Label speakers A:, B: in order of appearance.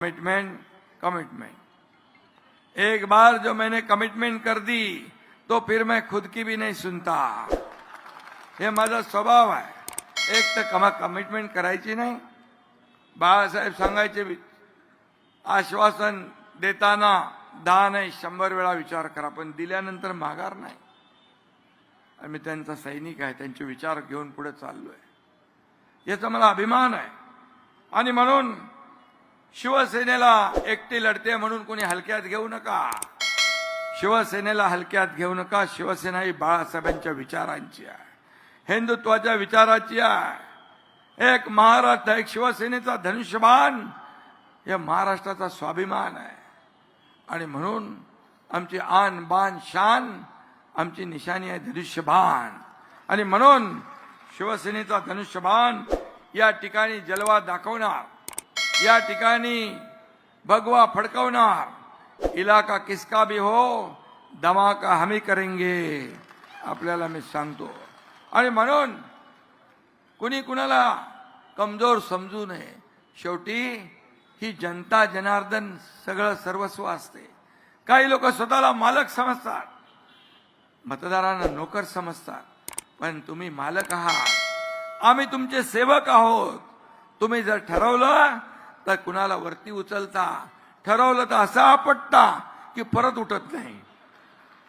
A: Commitment एक बार जो मैंने commitment कर दी तो फिर मैं खुद की भी नहीं सुनता। हे माझा स्वभाव आहे। एक तर कमिटमेंट करायची नाही। बाळासाहेब सांगायचे आश्वासन देताना 10 नाही 100 वेळा विचार करा, पण दिल्यानंतर माघार नाही। मी त्यांचा सैनिक आहे, त्यांचे विचार घेऊन पुढे चाललोय, याचा मला अभिमान आहे। आणि म्हणून शिवसेनेला एकटी लढते म्हणून कोणी हलक्यात घेऊ नका। शिवसेनेला हलक्यात घेऊ नका। शिवसेना ही बाळासाहेबांच्या विचारांची आहे, हिंदुत्वाच्या विचाराची आहे। एक महाराष्ट्र, एक शिवसेनेचा धनुष्यबाण या महाराष्ट्राचा स्वाभिमान आहे। आणि म्हणून आमची आन बान शान, आमची निशाणी आहे धनुष्यबाण। आणि म्हणून शिवसेनेचा धनुष्यबाण या ठिकाणी जलवा दाखवणार, या ठिकाणी भगवा फडकवणार। इलाका किसका भी हो, धमाका हम ही करेंगे, आपल्याला मी सांगतो। आणि म्हणून कुणी कुणाला कमजोर समजू नये। शेवटी ही जनता जनार्दन सगळं सर्वस्व असते। काही लोक स्वतःला मालक समजतात, मतदारांना नोकर समजतात, पण तुम्ही मालक आहात, आम्ही तुमचे सेवक आहोत। तुम्ही जर ठरवलं तर कुणाला वरती उचलता, ठरवलं तर असं आपटता की परत उठत नाही।